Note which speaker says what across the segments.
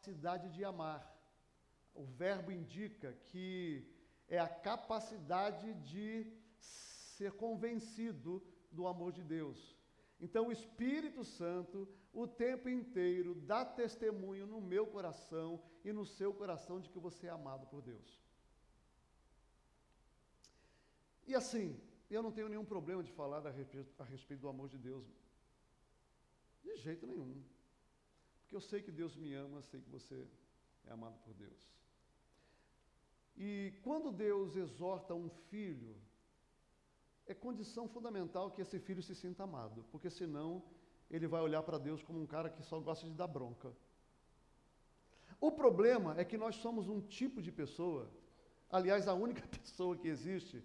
Speaker 1: capacidade de amar. O verbo indica que é a capacidade de ser convencido do amor de Deus. Então, o Espírito Santo, o tempo inteiro, dá testemunho no meu coração e no seu coração de que você é amado por Deus. E assim, eu não tenho nenhum problema de falar a respeito do amor de Deus. De jeito nenhum. Porque eu sei que Deus me ama, sei que você é amado por Deus. E quando Deus exorta um filho, é condição fundamental que esse filho se sinta amado, porque senão ele vai olhar para Deus como um cara que só gosta de dar bronca. O problema é que nós somos um tipo de pessoa, aliás, a única pessoa que existe,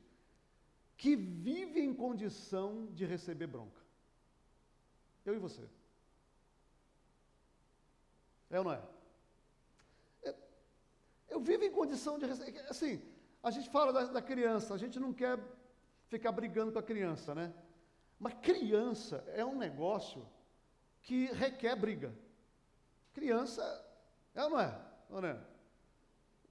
Speaker 1: que vive em condição de receber bronca. Eu e você. É ou não é? Eu vivo em condição de receber. Assim, a gente fala da criança, a gente não quer ficar brigando com a criança, né? Mas criança é um negócio que requer briga. Criança, é ou não é? Ou não é?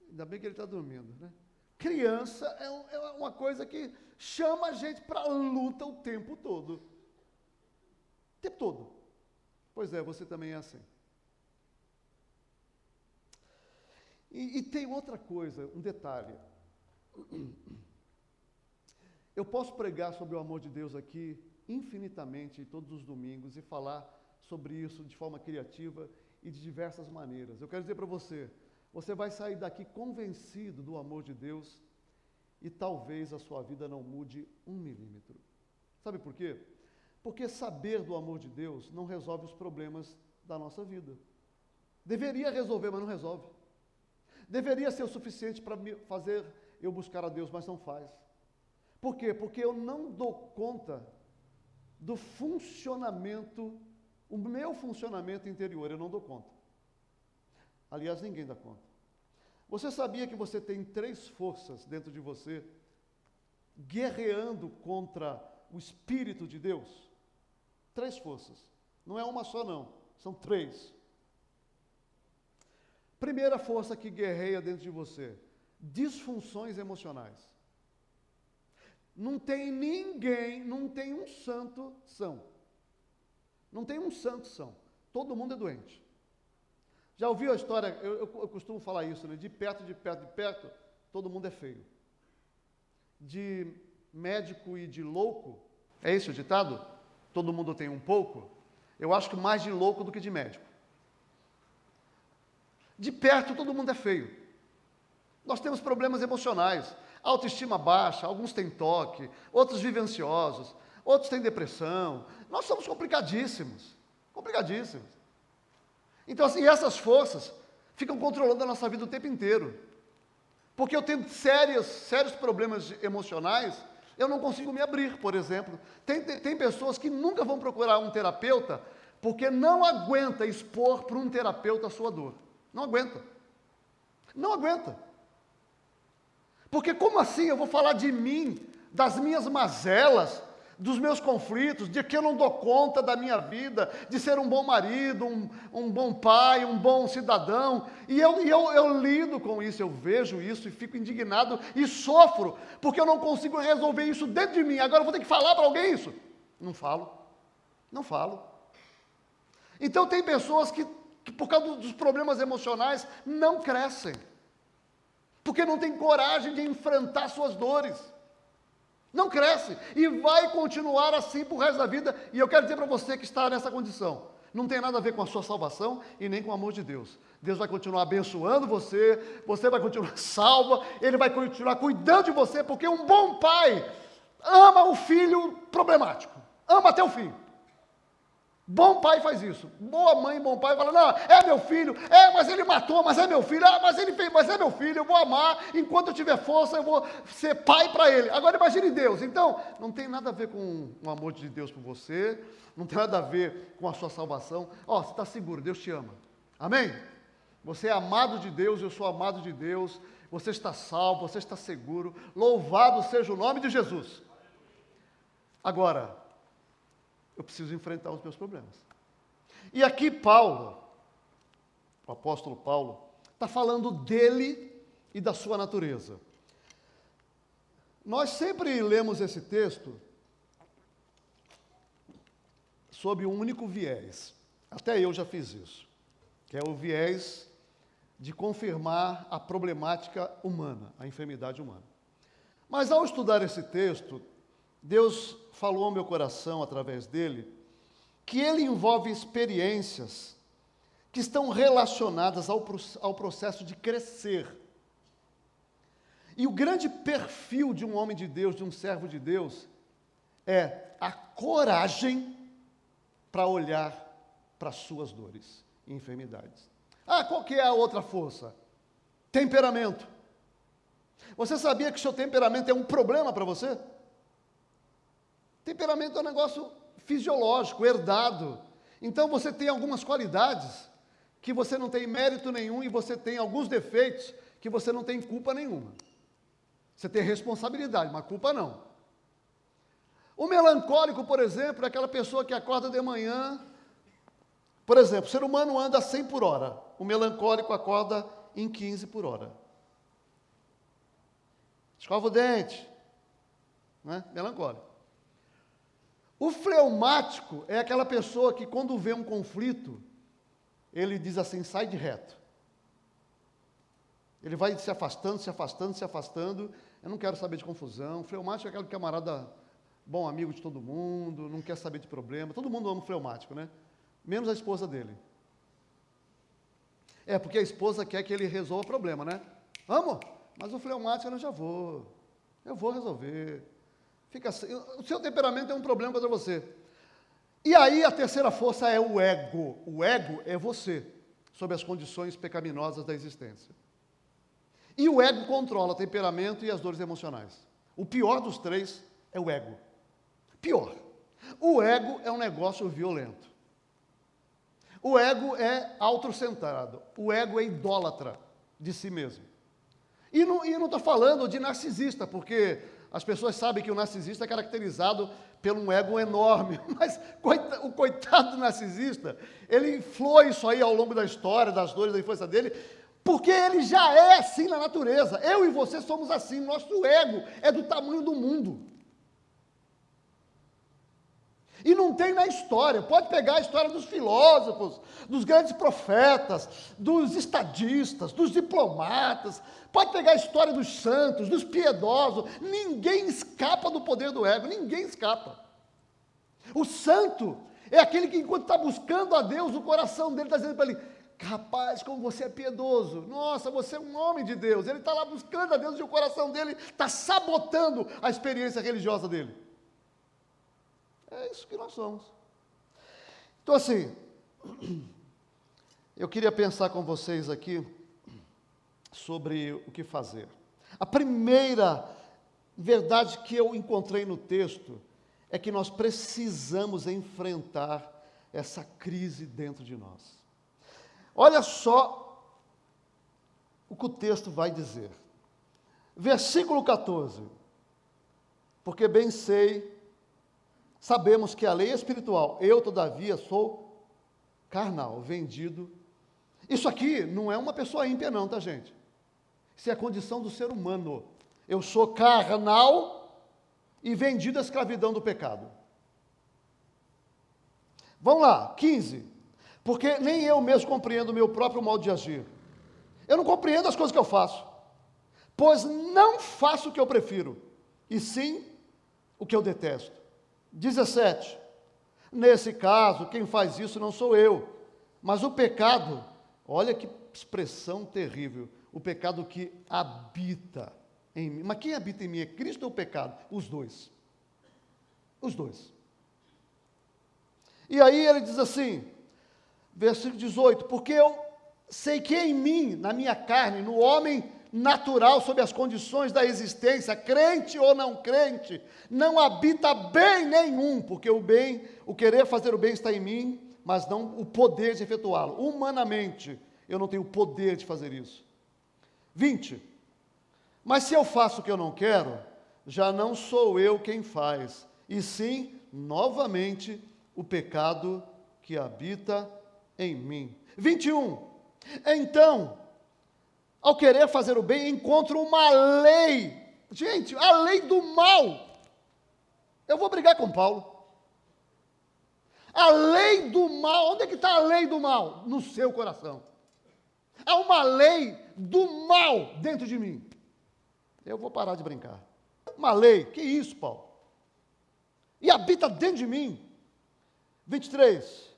Speaker 1: Ainda bem que ele está dormindo, né? Criança é uma coisa que chama a gente para a luta o tempo todo. O tempo todo. Pois é, você também é assim. E tem outra coisa, um detalhe. Eu posso pregar sobre o amor de Deus aqui infinitamente, todos os domingos, e falar sobre isso de forma criativa e de diversas maneiras. Eu quero dizer para você, você vai sair daqui convencido do amor de Deus e talvez a sua vida não mude 1 milímetro. Sabe por quê? Porque saber do amor de Deus não resolve os problemas da nossa vida. Deveria resolver, mas não resolve. Deveria ser o suficiente para me fazer eu buscar a Deus, mas não faz. Por quê? Porque eu não dou conta do funcionamento, o meu funcionamento interior, eu não dou conta. Aliás, ninguém dá conta. Você sabia que você tem 3 forças dentro de você, guerreando contra o Espírito de Deus? 3 forças. Não é uma só, não. São 3. Primeira força que guerreia dentro de você, disfunções emocionais. Não tem ninguém, não tem um santo são. Não tem um santo são. Todo mundo é doente. Já ouviu a história, eu costumo falar isso, né? De perto, todo mundo é feio. De médico e de louco, é esse o ditado? Todo mundo tem um pouco. Eu acho que mais de louco do que de médico. De perto, todo mundo é feio. Nós temos problemas emocionais, autoestima baixa, alguns têm toque, outros vivem ansiosos, outros têm depressão. Nós somos complicadíssimos, complicadíssimos. Então, assim, essas forças ficam controlando a nossa vida o tempo inteiro. Porque eu tenho sérios problemas emocionais, eu não consigo me abrir, por exemplo. Tem pessoas que nunca vão procurar um terapeuta porque não aguenta expor para um terapeuta a sua dor. Não aguenta. Não aguenta. Porque como assim eu vou falar de mim, das minhas mazelas, dos meus conflitos, de que eu não dou conta da minha vida, de ser um bom marido, um bom pai, um bom cidadão, e eu lido com isso, eu vejo isso e fico indignado e sofro, porque eu não consigo resolver isso dentro de mim. Agora eu vou ter que falar para alguém isso? Não falo. Não falo. Então tem pessoas que por causa dos problemas emocionais, não crescem. Porque não tem coragem de enfrentar suas dores. Não cresce. E vai continuar assim por resto da vida. E eu quero dizer para você que está nessa condição. Não tem nada a ver com a sua salvação e nem com o amor de Deus. Deus vai continuar abençoando você, você vai continuar salva, Ele vai continuar cuidando de você, porque um bom pai ama o filho problemático. Ama até o fim. Bom pai faz isso. Boa mãe e bom pai fala, não, é meu filho, mas ele matou, mas é meu filho, mas ele fez, mas é meu filho, eu vou amar, enquanto eu tiver força, eu vou ser pai para ele. Agora imagine Deus. Então, não tem nada a ver com o amor de Deus por você, não tem nada a ver com a sua salvação. Você está seguro, Deus te ama. Amém? Você é amado de Deus, eu sou amado de Deus, você está salvo, você está seguro. Louvado seja o nome de Jesus. Agora, eu preciso enfrentar os meus problemas. E aqui Paulo, o apóstolo Paulo, está falando dele e da sua natureza. Nós sempre lemos esse texto sob um único viés. Até eu já fiz isso, que é o viés de confirmar a problemática humana, a enfermidade humana. Mas ao estudar esse texto, Deus falou ao meu coração, através dele, que ele envolve experiências que estão relacionadas ao processo de crescer. E o grande perfil de um homem de Deus, de um servo de Deus, é a coragem para olhar para as suas dores e enfermidades. Qual que é a outra força? Temperamento. Você sabia que seu temperamento é um problema para você? Temperamento é um negócio fisiológico, herdado. Então você tem algumas qualidades que você não tem mérito nenhum e você tem alguns defeitos que você não tem culpa nenhuma. Você tem responsabilidade, mas culpa não. O melancólico, por exemplo, é aquela pessoa que acorda de manhã. Por exemplo, o ser humano anda a 100 por hora. O melancólico acorda em 15 por hora. Escova o dente. Né? Melancólico. O fleumático é aquela pessoa que, quando vê um conflito, ele diz assim, sai de reto. Ele vai se afastando, se afastando, se afastando. Eu não quero saber de confusão. O fleumático é aquele camarada bom amigo de todo mundo, não quer saber de problema. Todo mundo ama o fleumático, né? Menos a esposa dele. Porque a esposa quer que ele resolva o problema, né? Vamos, mas o fleumático eu vou resolver. Fica assim, o seu temperamento é um problema contra você. E aí a terceira força é o ego. O ego é você, sob as condições pecaminosas da existência. E o ego controla o temperamento e as dores emocionais. O pior dos três é o ego. Pior. O ego é um negócio violento. O ego é autocentrado. O ego é idólatra de si mesmo. E não estou falando de narcisista, porque as pessoas sabem que o narcisista é caracterizado por um ego enorme. Mas o coitado do narcisista, ele inflou isso aí ao longo da história, das dores da infância dele, porque ele já é assim na natureza. Eu e você somos assim. Nosso ego é do tamanho do mundo. E não tem na história. Pode pegar a história dos filósofos, dos grandes profetas, dos estadistas, dos diplomatas. Pode pegar a história dos santos, dos piedosos. Ninguém escapa do poder do ego. Ninguém escapa. O santo é aquele que, enquanto está buscando a Deus, o coração dele está dizendo para ele, rapaz, como você é piedoso. Nossa, você é um homem de Deus. Ele está lá buscando a Deus e o coração dele está sabotando a experiência religiosa dele. É isso que nós somos. Então, assim, eu queria pensar com vocês aqui sobre o que fazer. A primeira verdade que eu encontrei no texto é que nós precisamos enfrentar essa crise dentro de nós. Olha só o que o texto vai dizer. Versículo 14. Porque bem sabemos que a lei é espiritual, eu, todavia, sou carnal, vendido. Isso aqui não é uma pessoa ímpia não, tá, gente? Isso é a condição do ser humano. Eu sou carnal e vendido à escravidão do pecado. Vamos lá, 15. Porque nem eu mesmo compreendo o meu próprio modo de agir. Eu não compreendo as coisas que eu faço, pois não faço o que eu prefiro, e sim o que eu detesto. 17. Nesse caso, quem faz isso não sou eu, mas o pecado, olha que expressão terrível, o pecado que habita em mim. Mas quem habita em mim é Cristo ou o pecado? Os dois. Os dois. E aí ele diz assim, versículo 18, porque eu sei que em mim, na minha carne, no homem natural, sob as condições da existência, crente ou não crente, não habita bem nenhum, porque o querer fazer o bem está em mim, mas não o poder de efetuá-lo. Humanamente, eu não tenho o poder de fazer isso. 20. Mas se eu faço o que eu não quero, já não sou eu quem faz, e sim, novamente, o pecado que habita em mim. 21. Então, ao querer fazer o bem, encontro uma lei. Gente, a lei do mal. Eu vou brigar com Paulo. A lei do mal, onde é que está a lei do mal? No seu coração. Há uma lei do mal dentro de mim. Eu vou parar de brincar. Uma lei, que isso, Paulo? E habita dentro de mim. 23.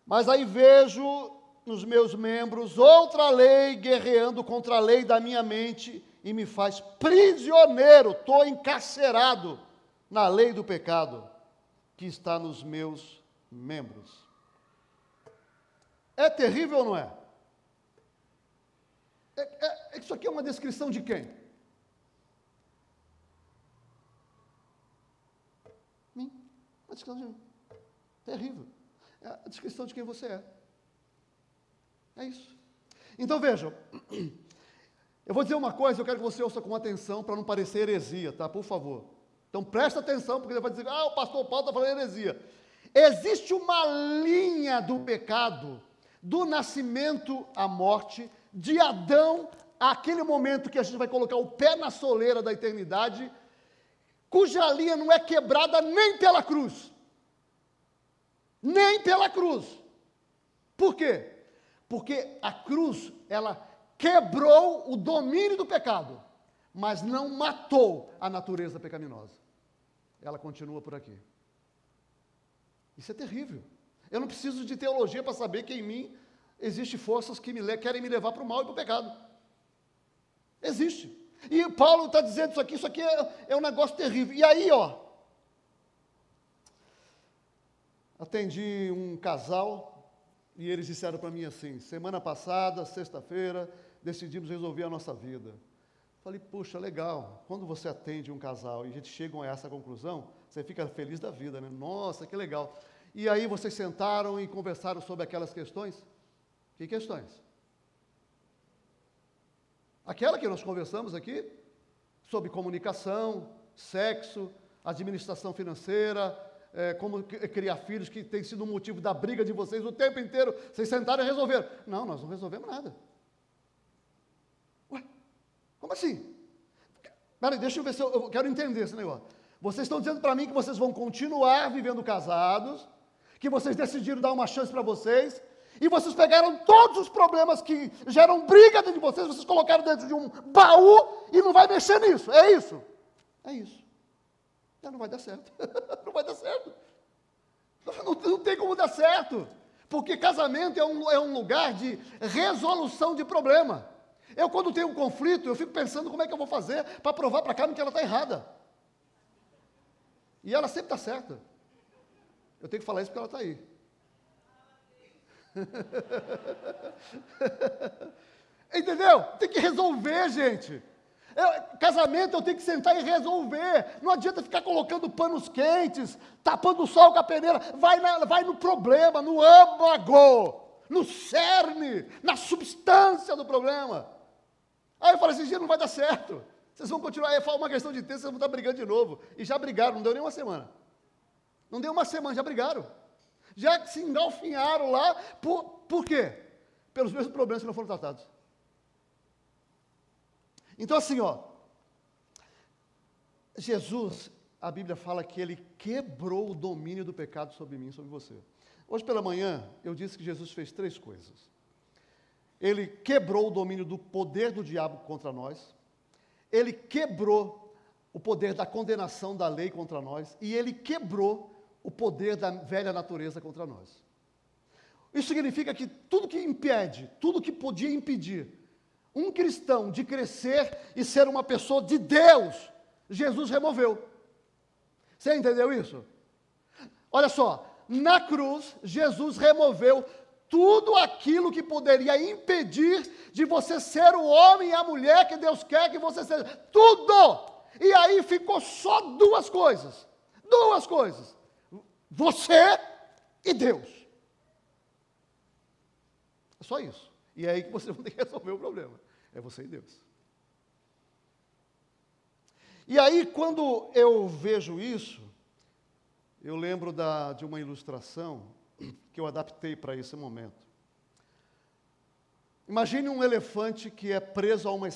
Speaker 1: Mas aí vejo nos meus membros outra lei guerreando contra a lei da minha mente e me faz prisioneiro, estou encarcerado na lei do pecado que está nos meus membros. É terrível ou não é? Isso aqui é uma descrição de quem? Mim. Uma descrição de mim. Terrível. É a descrição de quem você é. É isso. Então vejam, eu vou dizer uma coisa, eu quero que você ouça com atenção para não parecer heresia, tá? Por favor. Então presta atenção, porque ele vai dizer, o pastor Paulo está falando heresia. Existe uma linha do pecado, do nascimento à morte, de Adão àquele momento que a gente vai colocar o pé na soleira da eternidade, cuja linha não é quebrada nem pela cruz. Nem pela cruz. Por quê? Porque a cruz, ela quebrou o domínio do pecado, mas não matou a natureza pecaminosa. Ela continua por aqui. Isso é terrível. Eu não preciso de teologia para saber que em mim existem forças que querem me levar para o mal e para o pecado. Existe. E Paulo está dizendo isso aqui é um negócio terrível. E aí, atendi um casal e eles disseram para mim assim, semana passada, sexta-feira, decidimos resolver a nossa vida. Falei, puxa, legal, quando você atende um casal e a gente chega a essa conclusão, você fica feliz da vida, né? Nossa, que legal. E aí vocês sentaram e conversaram sobre aquelas questões? Que questões? Aquela que nós conversamos aqui, sobre comunicação, sexo, administração financeira, como criar filhos, que tem sido um motivo da briga de vocês o tempo inteiro, vocês sentaram e resolveram. Não, nós não resolvemos nada. Ué, como assim? Peraí, deixa eu ver se eu quero entender esse negócio. Vocês estão dizendo para mim que vocês vão continuar vivendo casados, que vocês decidiram dar uma chance para vocês, e vocês pegaram todos os problemas que geram briga dentro de vocês colocaram dentro de um baú e não vai mexer nisso. É isso? É isso. Não vai dar certo. Não vai dar certo. Não tem como dar certo. Porque casamento é um lugar de resolução de problema. Eu, quando tenho um conflito, eu fico pensando como é que eu vou fazer para provar para a Carmen que ela está errada. E ela sempre está certa. Eu tenho que falar isso porque ela está aí. Entendeu? Tem que resolver, gente. Casamento eu tenho que sentar e resolver. Não adianta ficar colocando panos quentes, tapando o sol com a peneira. Vai no problema, no âmago, no cerne, na substância do problema. Aí eu falo assim, gente, não vai dar certo. Vocês vão continuar, aí fala uma questão de tempo, vocês vão estar brigando de novo. E já brigaram, não deu nem uma semana. Não deu uma semana, já brigaram. Já se engalfinharam lá, por quê? Pelos mesmos problemas que não foram tratados. Então assim, Jesus, a Bíblia fala que ele quebrou o domínio do pecado sobre mim e sobre você. Hoje pela manhã, eu disse que Jesus fez 3 coisas. Ele quebrou o domínio do poder do diabo contra nós, ele quebrou o poder da condenação da lei contra nós, e ele quebrou o poder da velha natureza contra nós. Isso significa que tudo que impede, tudo que podia impedir um cristão de crescer e ser uma pessoa de Deus, Jesus removeu. Você entendeu isso? Olha só, na cruz, Jesus removeu tudo aquilo que poderia impedir de você ser o homem e a mulher que Deus quer que você seja. Tudo! E aí ficou só 2 coisas. 2 coisas. Você e Deus. É só isso. E é aí que você vai ter que resolver o problema. É você e Deus. E aí, quando eu vejo isso, eu lembro de uma ilustração que eu adaptei para esse momento. Imagine um elefante que é preso a uma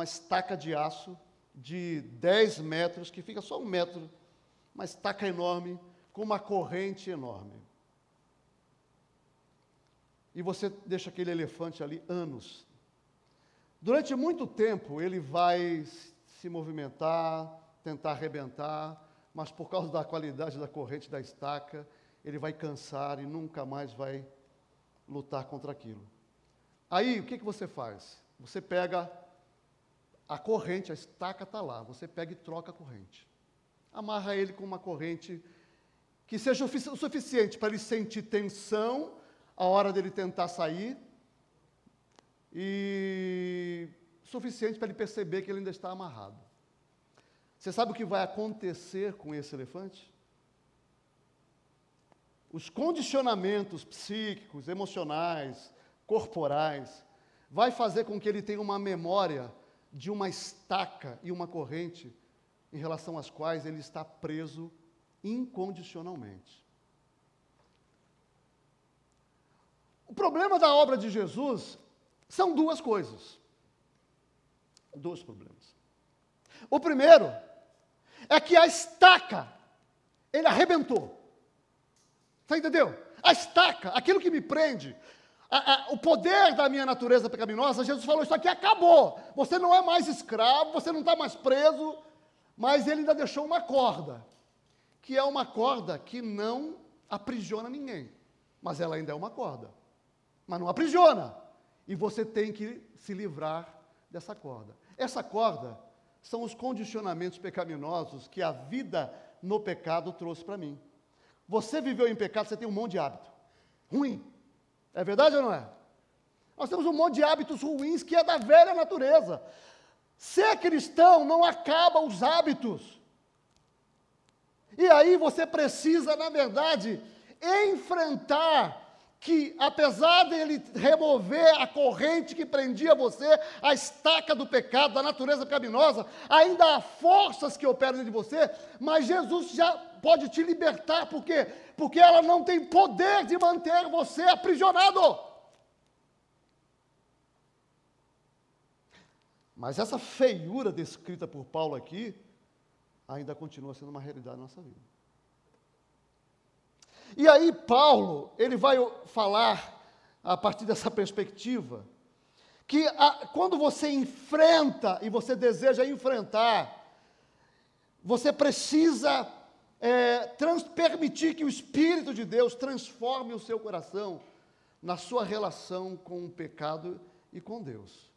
Speaker 1: estaca de aço de 10 metros, que fica só 1 metro, uma estaca enorme, com uma corrente enorme. E você deixa aquele elefante ali anos. Durante muito tempo, ele vai se movimentar, tentar arrebentar, mas por causa da qualidade da corrente da estaca, ele vai cansar e nunca mais vai lutar contra aquilo. Aí, o que você faz? Você pega a corrente, a estaca está lá, você pega e troca a corrente. Amarra ele com uma corrente que seja o suficiente para ele sentir tensão a hora dele tentar sair e suficiente para ele perceber que ele ainda está amarrado. Você sabe o que vai acontecer com esse elefante? Os condicionamentos psíquicos, emocionais, corporais, vai fazer com que ele tenha uma memória de uma estaca e uma corrente em relação às quais ele está preso incondicionalmente. O problema da obra de Jesus são duas coisas. Dois problemas. O primeiro é que a estaca, ele arrebentou. Você entendeu? A estaca, aquilo que me prende, o poder da minha natureza pecaminosa, Jesus falou, isso aqui acabou. Você não é mais escravo, você não está mais preso, mas ele ainda deixou uma corda, que é uma corda que não aprisiona ninguém, mas ela ainda é uma corda, mas não aprisiona, e você tem que se livrar dessa corda. Essa corda são os condicionamentos pecaminosos que a vida no pecado trouxe para mim. Você viveu em pecado, você tem um monte de hábito ruim. É verdade ou não é? Nós temos um monte de hábitos ruins que é da velha natureza. Ser cristão não acaba os hábitos. E aí você precisa, na verdade, enfrentar que, apesar dele remover a corrente que prendia você, a estaca do pecado, da natureza pecaminosa, ainda há forças que operam dentro de você, mas Jesus já pode te libertar, por quê? Porque ela não tem poder de manter você aprisionado. Mas essa feiura descrita por Paulo aqui, ainda continua sendo uma realidade na nossa vida. E aí Paulo, ele vai falar, a partir dessa perspectiva, que quando você enfrenta, e você deseja enfrentar, você precisa permitir que o Espírito de Deus transforme o seu coração na sua relação com o pecado e com Deus.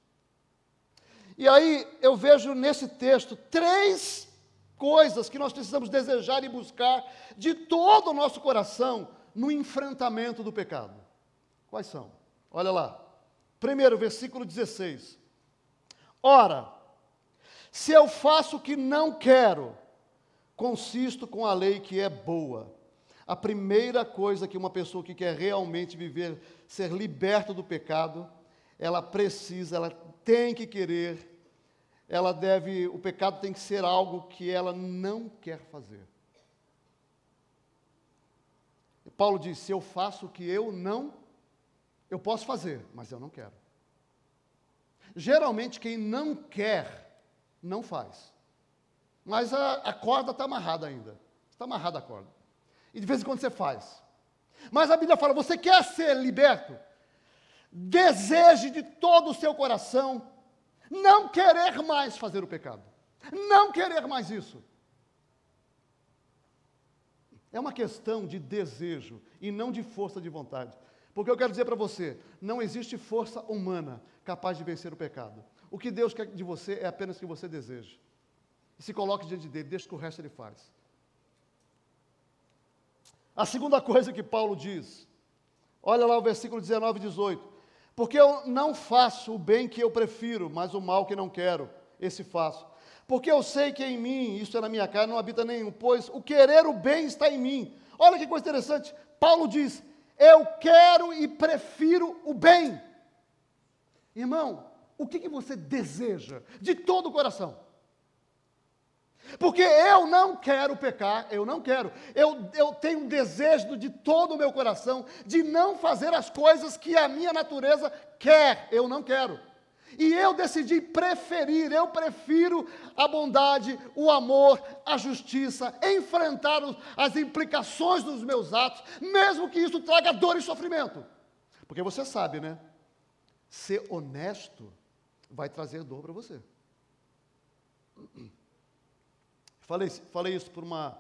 Speaker 1: E aí eu vejo nesse texto 3 coisas que nós precisamos desejar e buscar de todo o nosso coração no enfrentamento do pecado. Quais são? Olha lá. Primeiro, versículo 16. Ora, se eu faço o que não quero, consisto com a lei que é boa. A primeira coisa que uma pessoa que quer realmente viver, ser liberta do pecado, ela tem que querer, o pecado tem que ser algo que ela não quer fazer. E Paulo diz, se eu faço o que eu posso fazer, mas eu não quero. Geralmente quem não quer, não faz. Mas a corda está amarrada ainda. Está amarrada a corda. E de vez em quando você faz. Mas a Bíblia fala, você quer ser liberto? Deseje de todo o seu coração não querer mais fazer o pecado. Não querer mais isso. É uma questão de desejo e não de força de vontade. Porque eu quero dizer para você, não existe força humana capaz de vencer o pecado. O que Deus quer de você é apenas que você deseje. E se coloque diante dele, deixa que o resto ele faz. A segunda coisa que Paulo diz, olha lá o versículo 19 e 18. Porque eu não faço o bem que eu prefiro, mas o mal que não quero, esse faço. Porque eu sei que em mim, isso é na minha carne, não habita nenhum, pois o querer o bem está em mim. Olha que coisa interessante, Paulo diz, eu quero e prefiro o bem. Irmão, o que você deseja de todo o coração? Porque eu não quero pecar, eu não quero. Eu tenho um desejo de todo o meu coração de não fazer as coisas que a minha natureza quer, eu não quero. E eu decidi eu prefiro a bondade, o amor, a justiça, enfrentar as implicações dos meus atos, mesmo que isso traga dor e sofrimento. Porque você sabe, né? Ser honesto vai trazer dor para você. Falei isso por uma...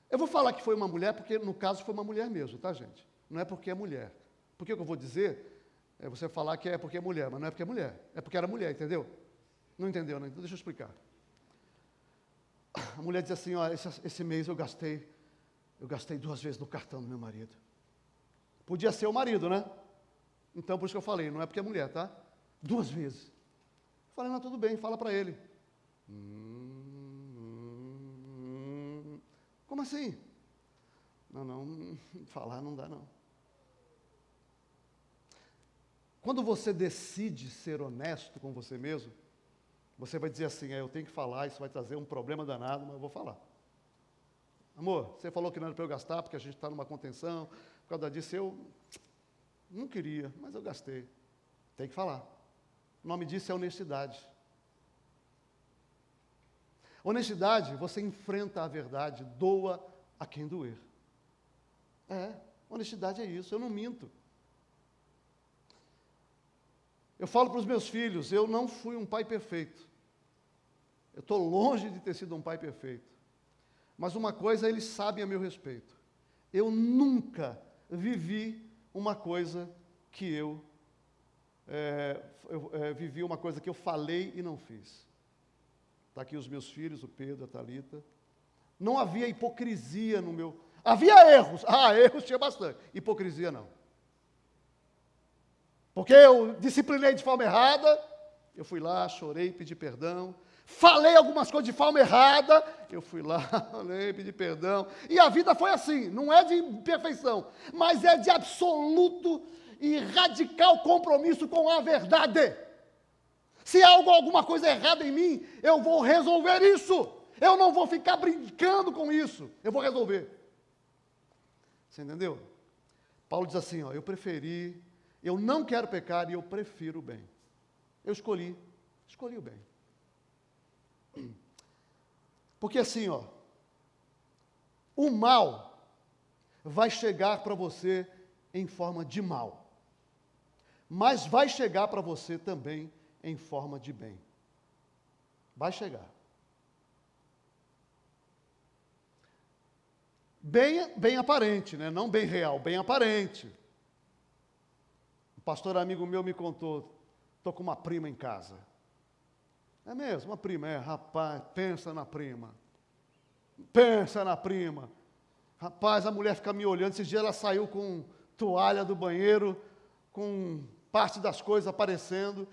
Speaker 1: Eu vou falar que foi uma mulher, porque no caso foi uma mulher mesmo, tá, gente? Não é porque é mulher. Por que eu vou dizer? É você falar que é porque é mulher, mas não é porque é mulher. É porque era mulher, entendeu? Não entendeu, né? Então deixa eu explicar. A mulher diz assim, ó, esse mês eu gastei 2 vezes no cartão do meu marido. Podia ser o marido, né? Então, por isso que eu falei, não é porque é mulher, tá? 2 vezes. Falei, não, tudo bem, fala para ele. Como assim? Não, falar não dá, não. Quando você decide ser honesto com você mesmo, você vai dizer assim, eu tenho que falar, isso vai trazer um problema danado, mas eu vou falar. Amor, você falou que não era para eu gastar, porque a gente está numa contenção, por causa disso eu não queria, mas eu gastei. Tem que falar. O nome disso é honestidade. Honestidade, você enfrenta a verdade, doa a quem doer. Honestidade é isso, eu não minto. Eu falo para os meus filhos, eu não fui um pai perfeito. Eu estou longe de ter sido um pai perfeito. Mas uma coisa eles sabem a meu respeito. Eu nunca vivi uma coisa que eu vivi uma coisa que eu falei e não fiz. Está aqui os meus filhos, o Pedro, a Thalita. Não havia hipocrisia no meu... Havia erros. Erros tinha bastante. Hipocrisia não. Porque eu disciplinei de forma errada, eu fui lá, chorei, pedi perdão. Falei algumas coisas de forma errada, eu fui lá, falei, pedi perdão. E a vida foi assim, não é de perfeição, mas é de absoluto e radical compromisso com a verdade. Se há alguma coisa errada em mim, eu vou resolver isso. Eu não vou ficar brincando com isso, eu vou resolver. Você entendeu? Paulo diz assim, eu não quero pecar e eu prefiro o bem. Eu escolhi o bem. Porque assim, o mal vai chegar para você em forma de mal, mas vai chegar para você também em forma de bem. Vai chegar. Bem aparente, né? Não bem real, bem aparente. Um pastor amigo meu me contou, estou com uma prima em casa. É mesmo, uma prima, rapaz, pensa na prima. Pensa na prima. Rapaz, a mulher fica me olhando, esses dias ela saiu com toalha do banheiro, com parte das coisas aparecendo,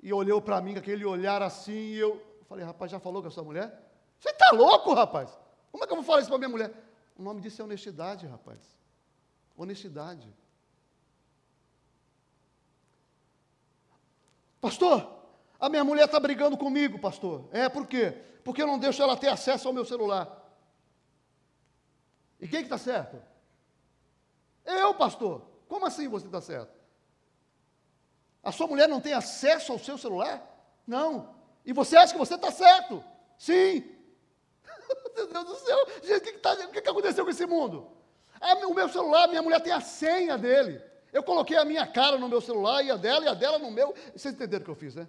Speaker 1: e olhou para mim com aquele olhar assim, e eu falei, rapaz, já falou com a sua mulher? Você está louco, rapaz? Como é que eu vou falar isso para minha mulher? O nome disso é honestidade, rapaz. Honestidade. Pastor, a minha mulher está brigando comigo, pastor. Por quê? Porque eu não deixo ela ter acesso ao meu celular. E quem que está certo? Eu, pastor. Como assim você está certo? A sua mulher não tem acesso ao seu celular? Não. E você acha que você está certo? Sim. Meu Deus do céu. Gente, o que aconteceu com esse mundo? O meu celular, minha mulher tem a senha dele. Eu coloquei a minha cara no meu celular e a dela no meu. Vocês entenderam o que eu fiz, né?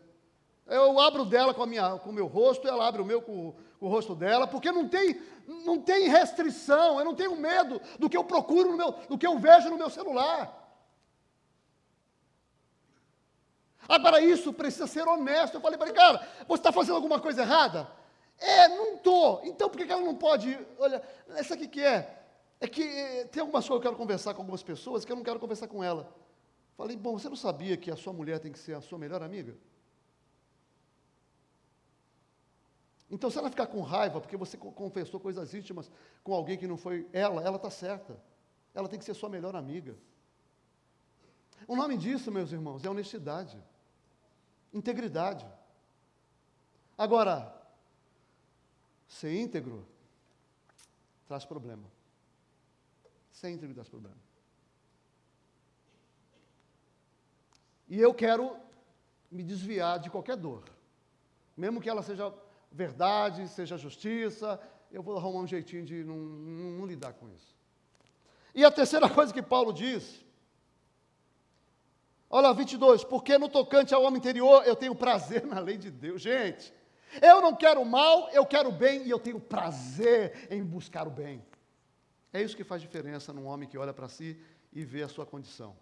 Speaker 1: Eu abro dela com o meu rosto, ela abre o meu com o rosto dela, porque não tem restrição, eu não tenho medo do que eu procuro do que eu vejo no meu celular. Agora isso precisa ser honesto. Eu falei para ele, cara, você está fazendo alguma coisa errada? Não estou. Então por que ela não pode? Olha, essa aqui que é que tem algumas coisas que eu quero conversar com algumas pessoas que eu não quero conversar com ela. Falei, bom, você não sabia que a sua mulher tem que ser a sua melhor amiga? Então, se ela ficar com raiva porque você confessou coisas íntimas com alguém que não foi ela está certa. Ela tem que ser sua melhor amiga. O nome disso, meus irmãos, é honestidade, integridade. Agora, Ser íntegro traz problema. Ser íntegro traz problema. E eu quero me desviar de qualquer dor. Mesmo que ela seja verdade, seja justiça, eu vou arrumar um jeitinho de não lidar com isso. E a terceira coisa que Paulo diz, olha 22, porque no tocante ao homem interior eu tenho prazer na lei de Deus. Gente, eu não quero o mal, eu quero o bem e eu tenho prazer em buscar o bem. É isso que faz diferença num homem que olha para si e vê a sua condição.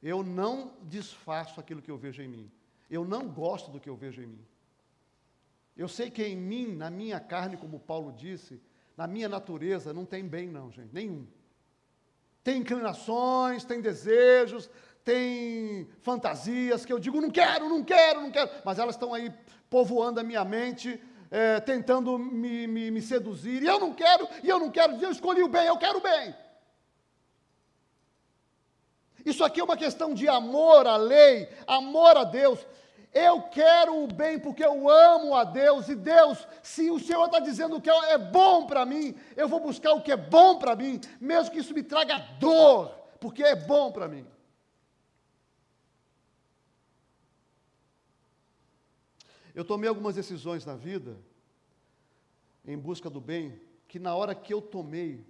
Speaker 1: Eu não disfarço aquilo que eu vejo em mim. Eu não gosto do que eu vejo em mim. Eu sei que em mim, na minha carne, como Paulo disse, na minha natureza, não tem bem não, gente, nenhum. Tem inclinações, tem desejos, tem fantasias que eu digo, não quero, mas elas estão aí povoando a minha mente, tentando me seduzir, e eu não quero, eu escolhi o bem, eu quero o bem. Isso aqui é uma questão de amor à lei, amor a Deus. Eu quero o bem porque eu amo a Deus, e Deus, se o Senhor está dizendo que é bom para mim, eu vou buscar o que é bom para mim, mesmo que isso me traga dor, porque é bom para mim. Eu tomei algumas decisões na vida, em busca do bem, que na hora que eu tomei,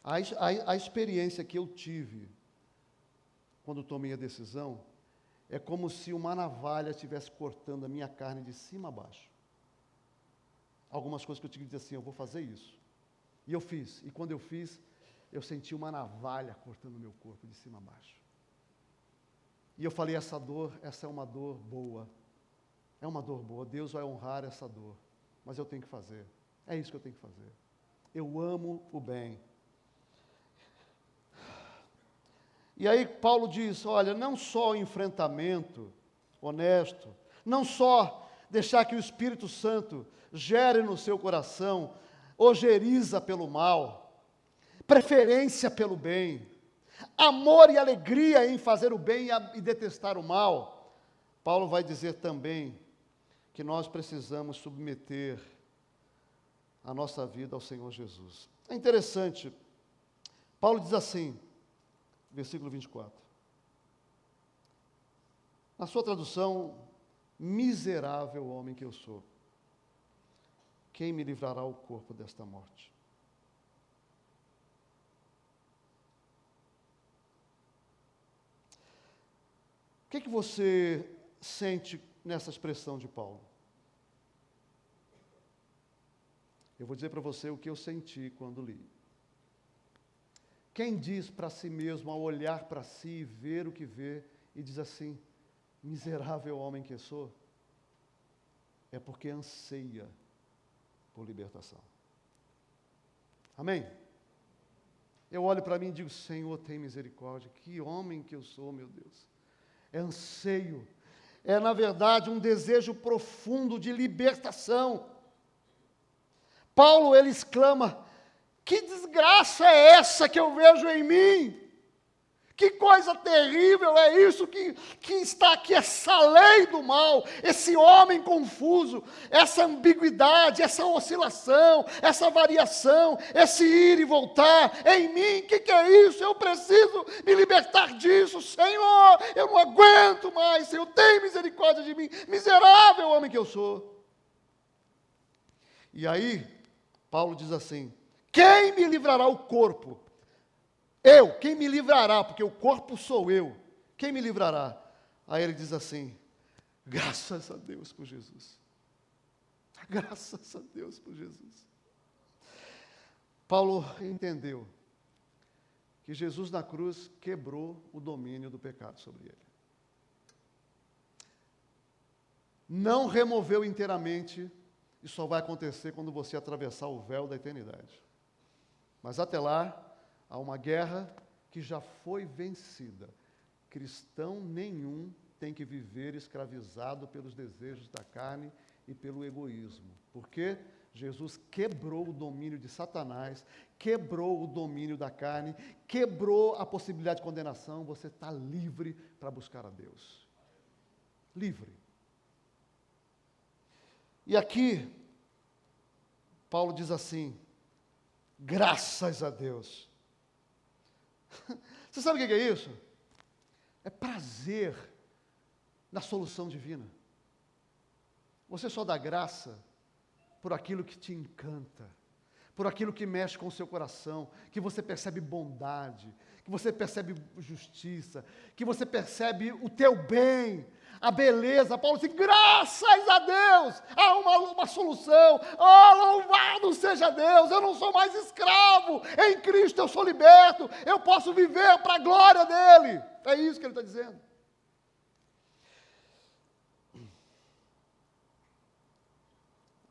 Speaker 1: a experiência que eu tive, quando tomei a decisão, é como se uma navalha estivesse cortando a minha carne de cima a baixo. Algumas coisas que eu tinha que dizer assim, eu vou fazer isso. E eu fiz. E quando eu fiz, eu senti uma navalha cortando o meu corpo de cima a baixo. E eu falei, essa é uma dor boa. É uma dor boa. Deus vai honrar essa dor. Mas eu tenho que fazer. É isso que eu tenho que fazer. Eu amo o bem. E aí Paulo diz, olha, não só o enfrentamento honesto, não só deixar que o Espírito Santo gere no seu coração ojeriza pelo mal, preferência pelo bem, amor e alegria em fazer o bem e detestar o mal. Paulo vai dizer também que nós precisamos submeter a nossa vida ao Senhor Jesus. É interessante, Paulo diz assim, versículo 24. Na sua tradução, miserável homem que eu sou, quem me livrará o corpo desta morte? O que você sente nessa expressão de Paulo? Eu vou dizer para você o que eu senti quando li. Quem diz para si mesmo, ao olhar para si e ver o que vê, e diz assim, miserável homem que sou, é porque anseia por libertação. Amém? Eu olho para mim e digo, Senhor, tem misericórdia, que homem que eu sou, meu Deus. É anseio, é na verdade um desejo profundo de libertação. Paulo, ele exclama, que desgraça é essa que eu vejo em mim? Que coisa terrível é isso que está aqui, essa lei do mal, esse homem confuso, essa ambiguidade, essa oscilação, essa variação, esse ir e voltar em mim. O que é isso? Eu preciso me libertar disso, Senhor, eu não aguento mais, Senhor, tem misericórdia de mim, miserável homem que eu sou. E aí, Paulo diz assim, quem me livrará o corpo? Eu, quem me livrará? Porque o corpo sou eu. Quem me livrará? Aí ele diz assim, graças a Deus por Jesus. Graças a Deus por Jesus. Paulo entendeu que Jesus na cruz quebrou o domínio do pecado sobre ele. Não removeu inteiramente, isso só vai acontecer quando você atravessar o véu da eternidade. Mas até lá, há uma guerra que já foi vencida. Cristão nenhum tem que viver escravizado pelos desejos da carne e pelo egoísmo. Porque Jesus quebrou o domínio de Satanás, quebrou o domínio da carne, quebrou a possibilidade de condenação. Você está livre para buscar a Deus. Livre. E aqui, Paulo diz assim: graças a Deus. Você sabe o que é isso? É prazer na solução divina. Você só dá graça por aquilo que te encanta, por aquilo que mexe com o seu coração, que você percebe bondade, que você percebe justiça, que você percebe o teu bem, a beleza. Paulo diz: graças a Deus, há uma solução. Oh, louvado seja Deus, eu não sou mais escravo, em Cristo eu sou liberto, eu posso viver para a glória dEle. É isso que ele está dizendo.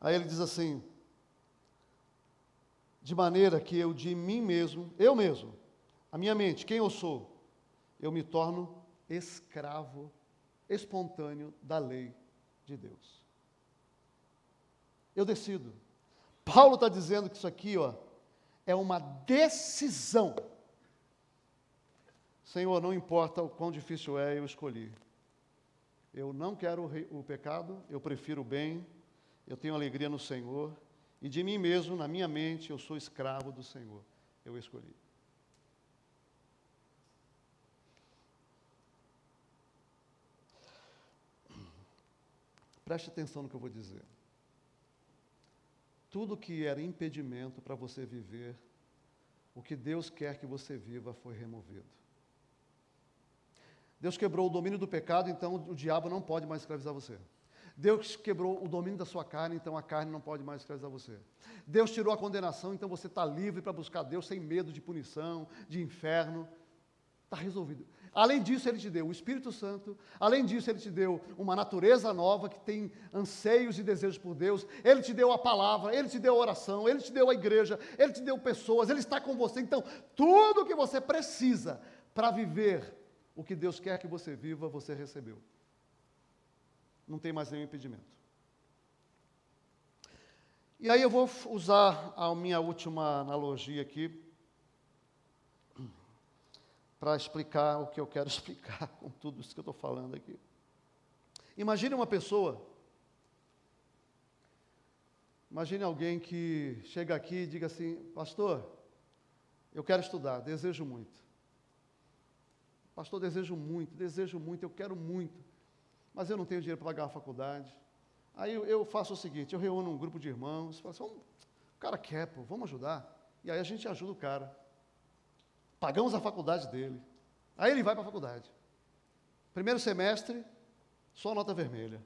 Speaker 1: Aí ele diz assim: de maneira que eu de mim mesmo, a minha mente, quem eu sou, eu me torno escravo espontâneo da lei de Deus. Eu decido. Paulo está dizendo que isso aqui, é uma decisão. Senhor, não importa o quão difícil é, eu escolhi. Eu não quero o pecado, eu prefiro o bem, eu tenho alegria no Senhor, e de mim mesmo, na minha mente, eu sou escravo do Senhor. Eu escolhi. Preste atenção no que eu vou dizer. Tudo que era impedimento para você viver o que Deus quer que você viva foi removido. Deus quebrou o domínio do pecado, então o diabo não pode mais escravizar você. Deus quebrou o domínio da sua carne, então a carne não pode mais escravizar você. Deus tirou a condenação, então você está livre para buscar Deus sem medo de punição, de inferno. Está resolvido. Além disso, Ele te deu o Espírito Santo. Além disso, Ele te deu uma natureza nova que tem anseios e desejos por Deus. Ele te deu a palavra, Ele te deu a oração, Ele te deu a igreja, Ele te deu pessoas, Ele está com você. Então, tudo o que você precisa para viver o que Deus quer que você viva, você recebeu. Não tem mais nenhum impedimento. E aí eu vou usar a minha última analogia aqui para explicar o que eu quero explicar com tudo isso que eu estou falando aqui. Imagine uma pessoa, imagine alguém que chega aqui e diga assim: pastor, eu quero estudar, desejo muito. Pastor, desejo muito, eu quero muito, mas eu não tenho dinheiro para pagar a faculdade. Aí eu faço o seguinte, eu reúno um grupo de irmãos, falo assim: o cara quer, vamos ajudar. E aí a gente ajuda o cara. Pagamos a faculdade dele. Aí ele vai para a faculdade. Primeiro semestre, só nota vermelha.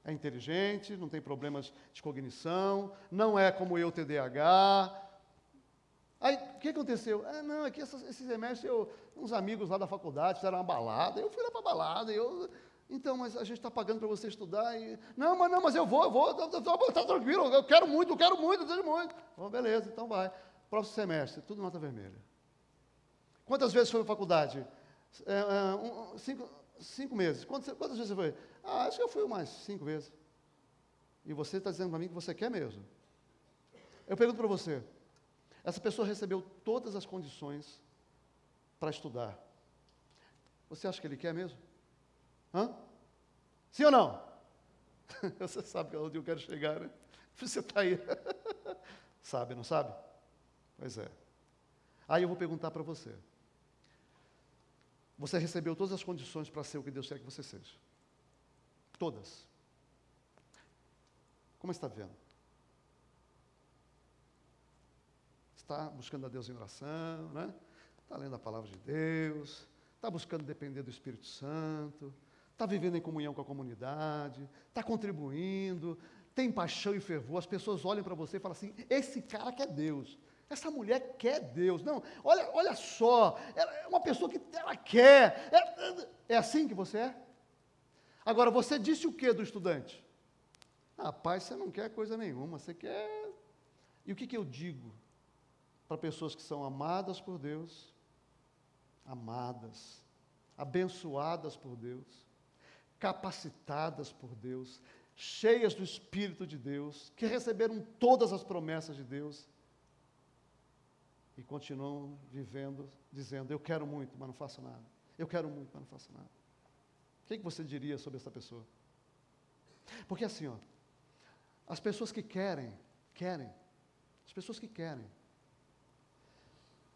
Speaker 1: É inteligente, não tem problemas de cognição, não é como eu, TDAH. Aí, o que aconteceu? Não, é que esse semestre, uns amigos lá da faculdade fizeram uma balada, eu fui lá para a balada, então, mas a gente está pagando para você estudar, mas eu vou, está tranquilo, eu quero muito, desejo muito. Bom, beleza, então vai. Próximo semestre, tudo nota vermelha. Quantas vezes foi para a faculdade? 5 meses. Quantas vezes você foi? Acho que eu fui umas 5 vezes. E você está dizendo para mim que você quer mesmo. Eu pergunto para você, essa pessoa recebeu todas as condições para estudar. Você acha que ele quer mesmo? Sim ou não? Você sabe onde eu quero chegar, né? Você está aí. Sabe, não sabe? Pois é. Aí eu vou perguntar para você. Você recebeu todas as condições para ser o que Deus quer que você seja. Todas. Como está vendo? Está buscando a Deus em oração, né? Está lendo a palavra de Deus, está buscando depender do Espírito Santo, está vivendo em comunhão com a comunidade, está contribuindo, tem paixão e fervor. As pessoas olham para você e falam assim: esse cara quer Deus. Essa mulher quer Deus. Não, olha só, ela é uma pessoa que ela quer. É assim que você é? Agora, você disse o que do estudante? Rapaz, você não quer coisa nenhuma, você quer... E o que eu digo para pessoas que são amadas por Deus, amadas, abençoadas por Deus, capacitadas por Deus, cheias do Espírito de Deus, que receberam todas as promessas de Deus, e continuam vivendo, dizendo: eu quero muito, mas não faço nada. Eu quero muito, mas não faço nada. O que você diria sobre essa pessoa? Porque assim, as pessoas que querem querem, as pessoas que querem,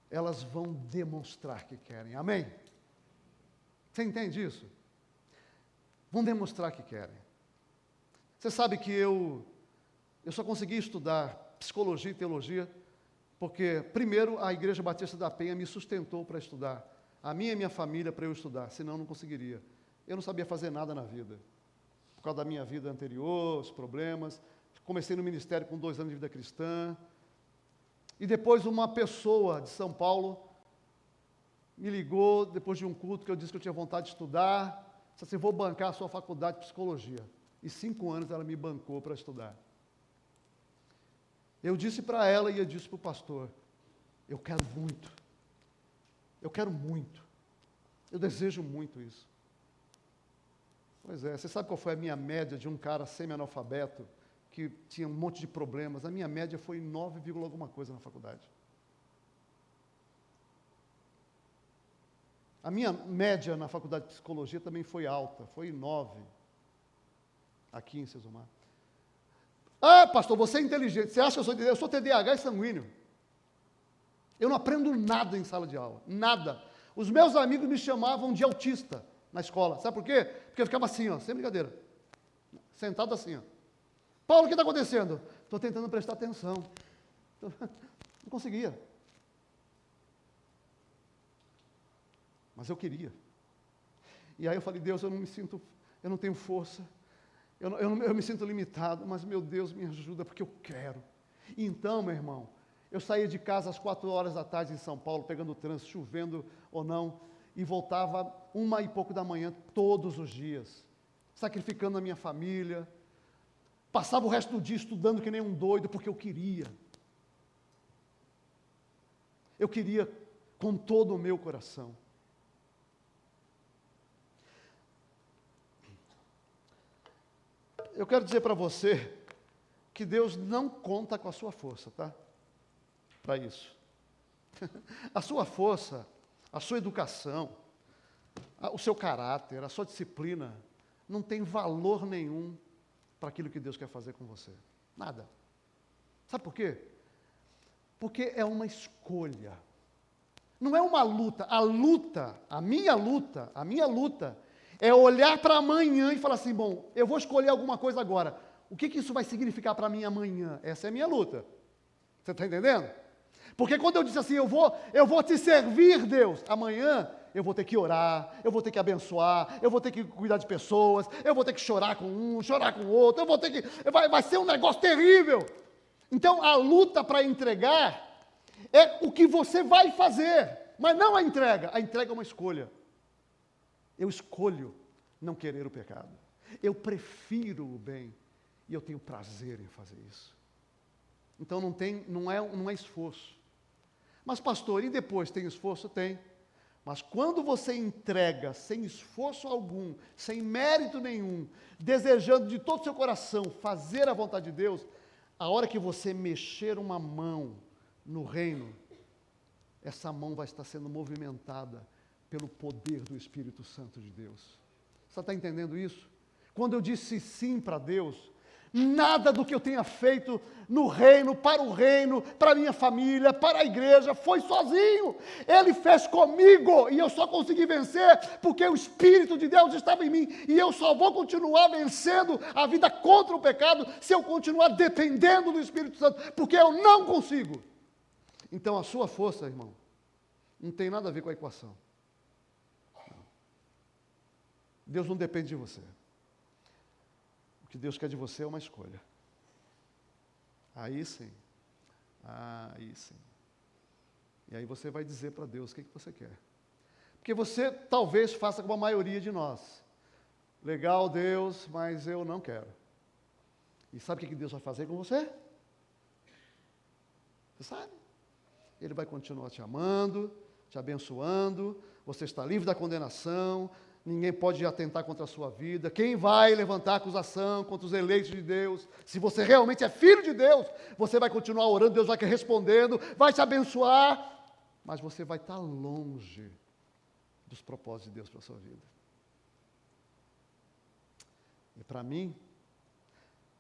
Speaker 1: elas vão demonstrar que querem. Amém? Você entende isso? Vão demonstrar que querem. Você sabe que eu só consegui estudar psicologia e teologia porque, primeiro, a Igreja Batista da Penha me sustentou para estudar. A minha e minha família para eu estudar, senão eu não conseguiria. Eu não sabia fazer nada na vida. Por causa da minha vida anterior, os problemas. Comecei no ministério com 2 anos de vida cristã. E depois uma pessoa de São Paulo me ligou, depois de um culto, que eu disse que eu tinha vontade de estudar. Disse assim, vou bancar a sua faculdade de psicologia. E 5 anos ela me bancou para estudar. Eu disse para ela e eu disse para o pastor, eu quero muito. Eu quero muito. Eu desejo muito isso. Pois é, você sabe qual foi a minha média de um cara semi-analfabeto, que tinha um monte de problemas? A minha média foi 9, alguma coisa na faculdade. A minha média na faculdade de psicologia também foi alta, foi 9, aqui em Sesumar. Ah, pastor, você é inteligente, você acha que eu sou TDAH e sanguíneo. Eu não aprendo nada em sala de aula, nada. Os meus amigos me chamavam de autista na escola, sabe por quê? Porque eu ficava assim, ó, sem brincadeira, sentado assim, ó. Paulo, o que está acontecendo? Estou tentando prestar atenção. Não conseguia. Mas eu queria. E aí eu falei, Deus, eu não tenho força, eu me sinto limitado, mas meu Deus, me ajuda, porque eu quero. E então, meu irmão, eu saía de casa às 4 horas da tarde em São Paulo, pegando o trânsito, chovendo ou não, e voltava 1 e pouco da manhã, todos os dias, sacrificando a minha família, passava o resto do dia estudando que nem um doido, porque eu queria. Eu queria com todo o meu coração. Eu quero dizer para você que Deus não conta com a sua força, tá? Para isso. A sua força, a sua educação, o seu caráter, a sua disciplina, não tem valor nenhum para aquilo que Deus quer fazer com você. Nada. Sabe por quê? Porque é uma escolha. Não é uma luta. A minha luta, é olhar para amanhã e falar assim, bom, eu vou escolher alguma coisa agora. O que isso vai significar para mim amanhã? Essa é a minha luta. Você está entendendo? Porque quando eu disse assim, eu vou te servir, Deus, amanhã eu vou ter que orar, eu vou ter que abençoar, eu vou ter que cuidar de pessoas, eu vou ter que chorar com um, chorar com o outro, eu vou ter que... Vai ser um negócio terrível. Então, a luta para entregar é o que você vai fazer, mas não a entrega. A entrega é uma escolha. Eu escolho não querer o pecado. Eu prefiro o bem e eu tenho prazer em fazer isso. Então não é esforço. Mas pastor, e depois tem esforço? Tem. Mas quando você entrega sem esforço algum, sem mérito nenhum, desejando de todo o seu coração fazer a vontade de Deus, a hora que você mexer uma mão no reino, essa mão vai estar sendo movimentada pelo poder do Espírito Santo de Deus. Você está entendendo isso? Quando eu disse sim para Deus, nada do que eu tenha feito no reino, para a minha família, para a igreja, foi sozinho. Ele fez comigo e eu só consegui vencer porque o Espírito de Deus estava em mim. E eu só vou continuar vencendo a vida contra o pecado se eu continuar dependendo do Espírito Santo, porque eu não consigo. Então a sua força, irmão, não tem nada a ver com a equação. Deus não depende de você. O que Deus quer de você é uma escolha. Aí sim. Aí sim. E aí você vai dizer para Deus o que você quer. Porque você talvez faça como a maioria de nós. Legal, Deus, mas eu não quero. E sabe o que Deus vai fazer com você? Você sabe? Ele vai continuar te amando, te abençoando, você está livre da condenação, ninguém pode atentar contra a sua vida. Quem vai levantar acusação contra os eleitos de Deus? Se você realmente é filho de Deus, você vai continuar orando, Deus vai respondendo, vai te abençoar, mas você vai estar longe dos propósitos de Deus para a sua vida. E para mim,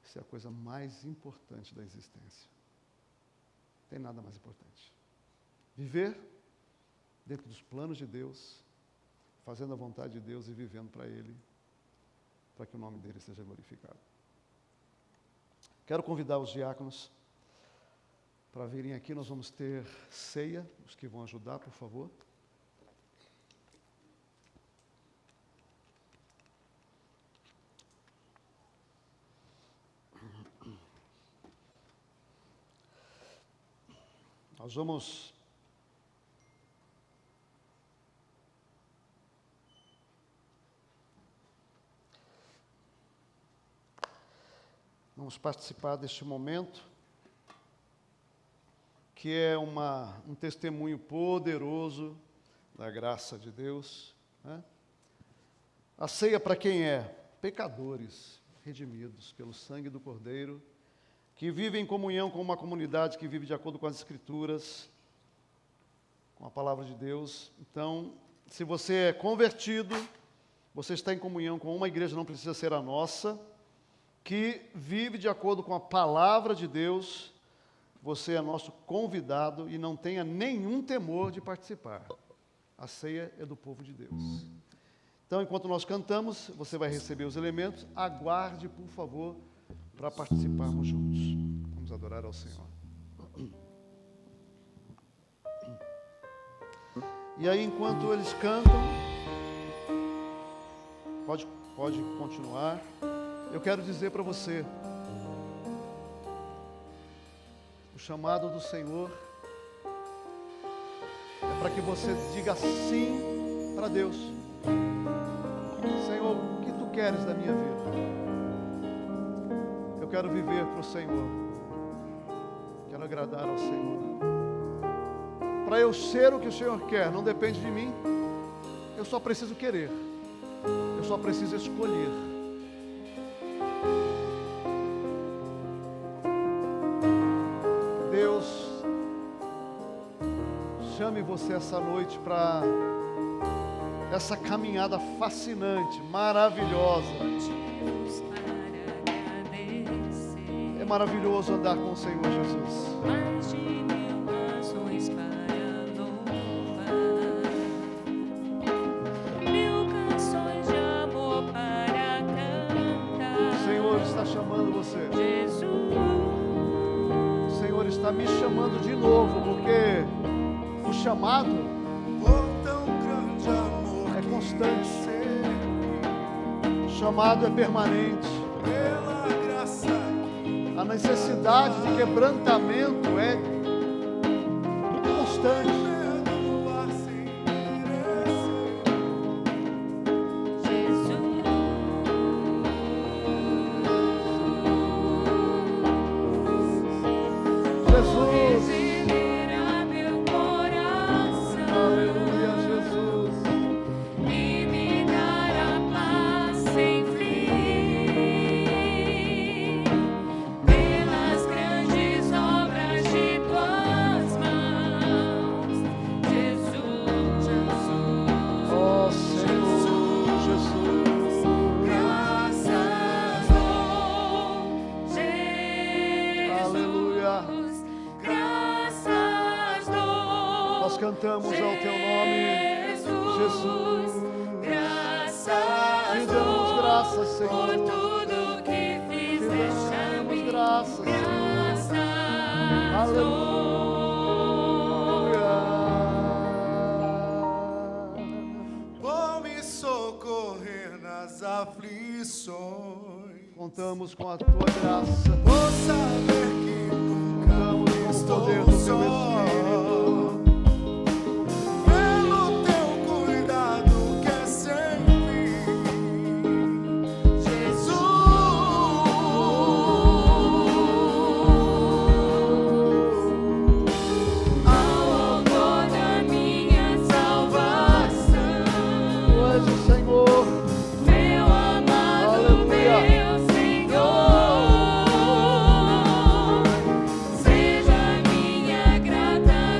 Speaker 1: isso é a coisa mais importante da existência. tem nada mais importante. Viver dentro dos planos de Deus, fazendo a vontade de Deus e vivendo para Ele, para que o nome dEle seja glorificado. Quero convidar os diáconos para virem aqui, nós vamos ter ceia, os que vão ajudar, por favor. Nós vamos participar deste momento, que é um testemunho poderoso da graça de Deus, né? A ceia para quem é? Pecadores redimidos pelo sangue do Cordeiro, que vivem em comunhão com uma comunidade que vive de acordo com as Escrituras, com a palavra de Deus. Então, se você é convertido, você está em comunhão com uma igreja, não precisa ser a nossa, que vive de acordo com a palavra de Deus. Você é nosso convidado e não tenha nenhum temor de participar. A ceia é do povo de Deus. Então, enquanto nós cantamos, você vai receber os elementos. Aguarde, por favor, para participarmos juntos. Vamos adorar ao Senhor. E aí, enquanto eles cantam, pode continuar. Eu quero dizer para você, o chamado do Senhor é para que você diga sim para Deus. Senhor, o que Tu queres da minha vida? Eu quero viver para o Senhor, quero agradar ao Senhor. Para eu ser o que o Senhor quer, não depende de mim, eu só preciso querer, eu só preciso escolher. Deus chame você essa noite para essa caminhada fascinante, maravilhosa. É maravilhoso andar com o Senhor Jesus.
Speaker 2: Mais de 1000 razões para louvar, 1000 canções de amor para cantar.
Speaker 1: O Senhor está chamando você.
Speaker 2: Jesus,
Speaker 1: O Senhor está me chamando de novo, porque o chamado é constante. O chamado é permanente. A necessidade de quebrantamento é constante. Jesus,
Speaker 2: receberá meu coração,
Speaker 1: aleluia, Jesus.
Speaker 2: e me dará paz sem fim, pelas grandes obras de Tuas mãos, Jesus,
Speaker 1: Ó Senhor Jesus,
Speaker 2: graças dou,
Speaker 1: aleluia.
Speaker 2: graças dou.
Speaker 1: Nós cantamos ao Teu nome, Jesus.
Speaker 2: Graças
Speaker 1: Te damos graças,
Speaker 2: por
Speaker 1: Senhor.
Speaker 2: tudo que
Speaker 1: Te
Speaker 2: fizeste a
Speaker 1: damos
Speaker 2: mim.
Speaker 1: graças, Senhor.
Speaker 2: Graças dou.
Speaker 1: Aleluia.
Speaker 3: Vou me socorrer nas aflições.
Speaker 1: Contamos com a Tua graça.
Speaker 3: Vou saber que nunca
Speaker 1: Contamos com o
Speaker 3: estou
Speaker 1: poder do Teu
Speaker 3: só.
Speaker 1: Espírito.
Speaker 3: Pelo Teu cuidado que é sem fim, Jesus.
Speaker 2: Ao autor da minha salvação,
Speaker 1: Tu és o Senhor.
Speaker 2: meu amado,
Speaker 1: Aleluia.
Speaker 2: meu Senhor, seja minha grata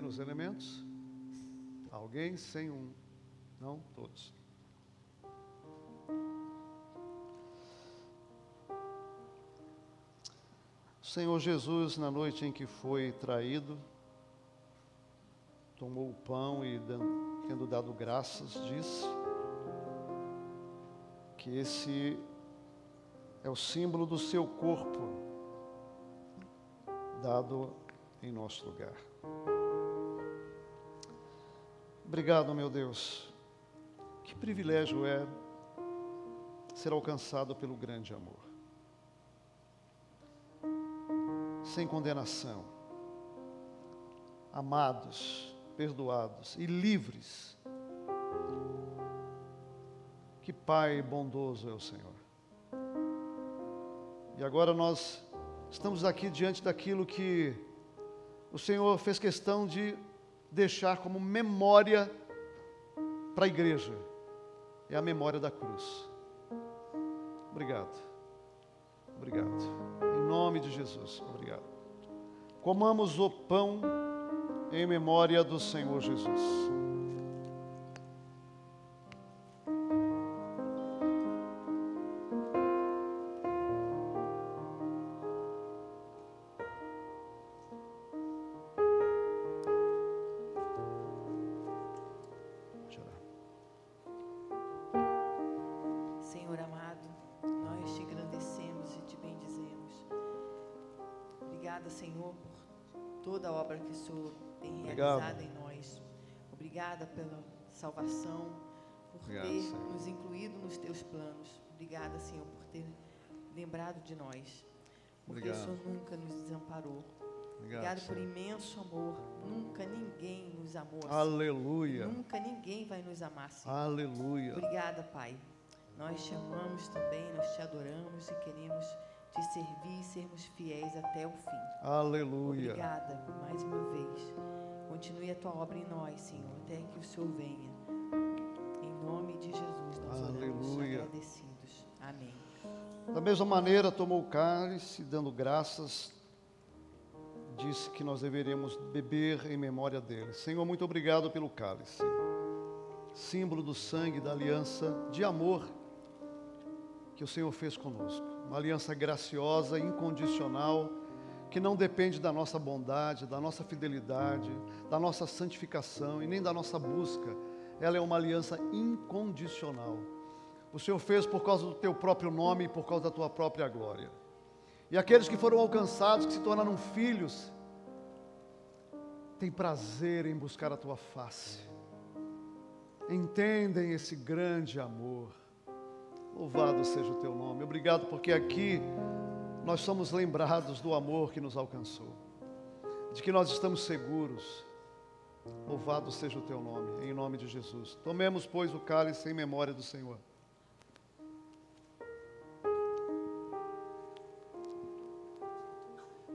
Speaker 1: acender os elementos? Alguém sem um? Não? Todos. O Senhor Jesus, na noite em que foi traído, tomou o pão e, tendo dado graças, disse que esse é o símbolo do seu corpo, dado em nosso lugar. Obrigado, meu Deus. Que privilégio é ser alcançado pelo grande amor. Sem condenação, amados, perdoados e livres. Que Pai bondoso é o Senhor. E agora nós estamos aqui diante daquilo que o Senhor fez questão de deixar como memória para a igreja. É a memória da cruz. Obrigado. Obrigado. Em nome de Jesus, obrigado. Comamos o pão em memória do Senhor Jesus.
Speaker 4: Senhor amado, nós te agradecemos e te bendizemos. Obrigada, Senhor, por toda a obra que o Senhor tem
Speaker 1: Obrigado.
Speaker 4: realizado em nós. Obrigada pela salvação, por
Speaker 1: Obrigado,
Speaker 4: ter
Speaker 1: Senhor.
Speaker 4: nos incluído nos teus planos. Obrigada, Senhor, por ter lembrado de nós. Porque
Speaker 1: Obrigado.
Speaker 4: o Senhor nunca nos desamparou.
Speaker 1: Obrigado,
Speaker 4: Obrigado por
Speaker 1: Senhor.
Speaker 4: imenso amor. Nunca ninguém nos amou assim.
Speaker 1: Aleluia.
Speaker 4: Nunca ninguém vai nos amar assim.
Speaker 1: Aleluia.
Speaker 4: Obrigada, Pai. Nós te amamos também, nós te adoramos e queremos te servir e sermos fiéis até o fim.
Speaker 1: Aleluia.
Speaker 4: Obrigada mais uma vez. Continue a tua obra em nós, Senhor, até que o Senhor venha. Em nome de Jesus nós oramos
Speaker 1: Aleluia.
Speaker 4: agradecidos. Amém.
Speaker 1: Da mesma maneira, tomou o cálice, dando graças, disse que nós deveríamos beber em memória dele. Senhor, muito obrigado pelo cálice, símbolo do sangue, da aliança de amor que o Senhor fez conosco. Uma aliança graciosa, incondicional, que não depende da nossa bondade, da nossa fidelidade, da nossa santificação e nem da nossa busca. Ela é uma aliança incondicional. O Senhor fez por causa do teu próprio nome e por causa da tua própria glória. E aqueles que foram alcançados, que se tornaram filhos, têm prazer em buscar a tua face. Entendem esse grande amor. Louvado seja o teu nome. Obrigado porque aqui nós somos lembrados do amor que nos alcançou, de que nós estamos seguros. Louvado seja o teu nome, em nome de Jesus. Tomemos, pois, o cálice em memória do Senhor.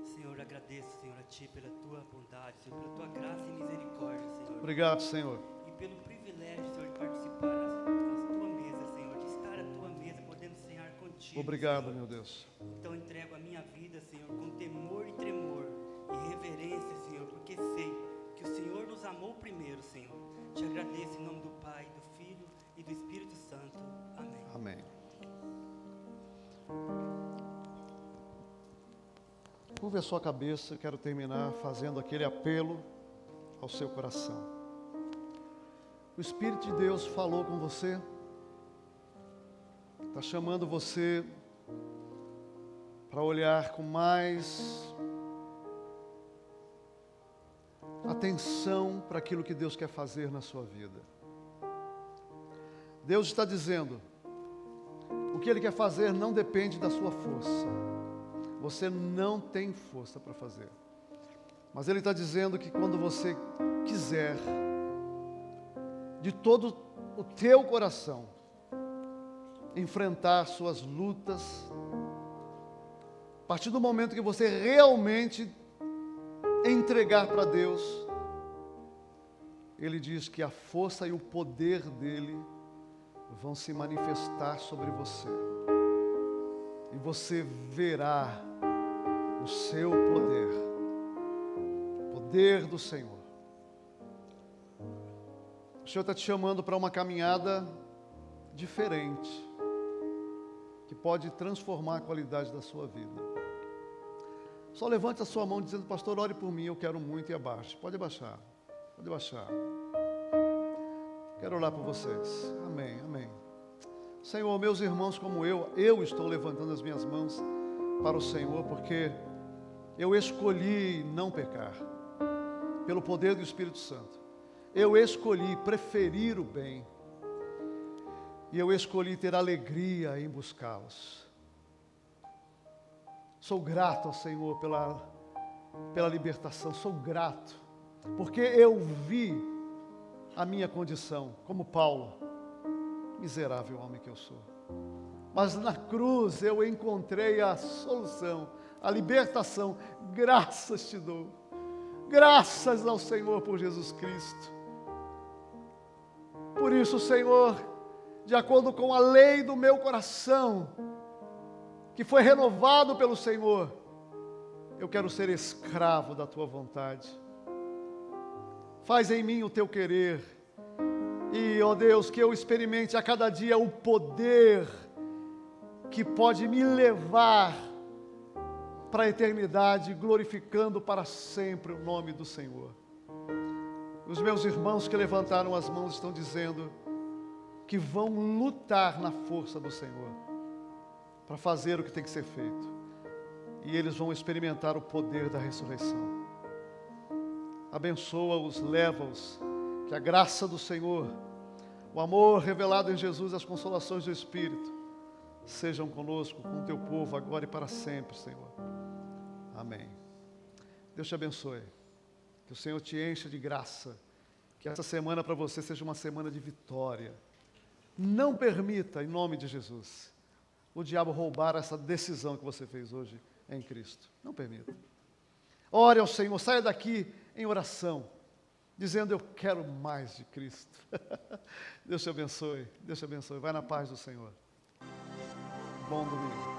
Speaker 5: Senhor, agradeço, Senhor, a Ti pela Tua bondade, Senhor, pela Tua graça e misericórdia, Senhor.
Speaker 1: Obrigado, Senhor.
Speaker 5: E pelo privilégio, Senhor, de participar da Tua mesa, Senhor, de estar à Tua mesa, podendo cear contigo,
Speaker 1: Obrigado,
Speaker 5: Senhor.
Speaker 1: meu Deus.
Speaker 5: Então entrego a minha vida, Senhor, com temor e tremor e reverência, Senhor, porque sei que o Senhor nos amou primeiro, Senhor. Te agradeço em nome do Pai, do Filho e do Espírito Santo. Amém.
Speaker 1: Amém. Curve a sua cabeça, eu quero terminar fazendo aquele apelo ao seu coração. O Espírito de Deus falou com você, está chamando você para olhar com mais atenção para aquilo que Deus quer fazer na sua vida. Deus está dizendo, o que Ele quer fazer não depende da sua força. Você não tem força para fazer. Mas Ele está dizendo que quando você quiser, de todo o teu coração, enfrentar suas lutas, a partir do momento que você realmente entregar para Deus, Ele diz que a força e o poder dEle vão se manifestar sobre você. E você verá o seu poder, o poder do Senhor, O Senhor está te chamando para uma caminhada diferente, que pode transformar a qualidade da sua vida. Só levante a sua mão dizendo: pastor, ore por mim, eu quero muito, e abaixe. Pode abaixar, pode abaixar. Quero orar por vocês. Amém, amém. Senhor, meus irmãos como eu estou levantando as minhas mãos para o Senhor, porque eu escolhi não pecar, pelo poder do Espírito Santo. Eu escolhi preferir o bem, e eu escolhi ter alegria em buscá-los. Sou grato ao Senhor pela libertação, sou grato, porque eu vi a minha condição, como Paulo, miserável homem que eu sou. Mas na cruz eu encontrei a solução, a libertação. Graças te dou, graças ao Senhor por Jesus Cristo. Por isso, Senhor, de acordo com a lei do meu coração, que foi renovado pelo Senhor, eu quero ser escravo da tua vontade. Faz em mim o teu querer, e, ó Deus, que eu experimente a cada dia o poder que pode me levar para a eternidade, glorificando para sempre o nome do Senhor. Os meus irmãos que levantaram as mãos estão dizendo que vão lutar na força do Senhor, para fazer o que tem que ser feito, e eles vão experimentar o poder da ressurreição. Abençoa-os, leva-os, que a graça do Senhor, o amor revelado em Jesus, as consolações do Espírito, sejam conosco, com o teu povo, agora e para sempre, Senhor. Amém. Deus te abençoe, que o Senhor te encha de graça, que essa semana para você seja uma semana de vitória. Não permita, em nome de Jesus, o diabo roubar essa decisão que você fez hoje em Cristo. Não permita. Ore ao Senhor, saia daqui em oração, dizendo: eu quero mais de Cristo. Deus te abençoe, Deus te abençoe. Vai na paz do Senhor. Bom domingo.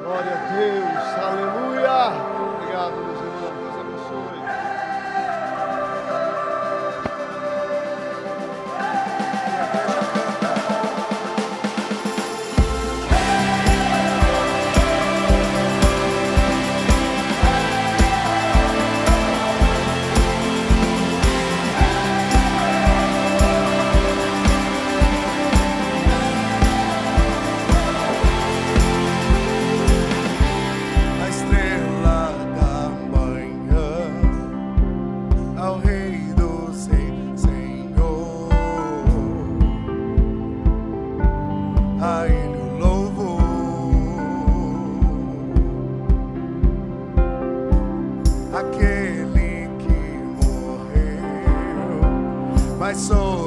Speaker 1: Glória a Deus, aleluia. Obrigado, meus irmãos, Deus abençoe.
Speaker 3: A estrela da manhã, ao Rei dos Reis, Senhor, a Ele o louvor, aquele que morreu, mas sou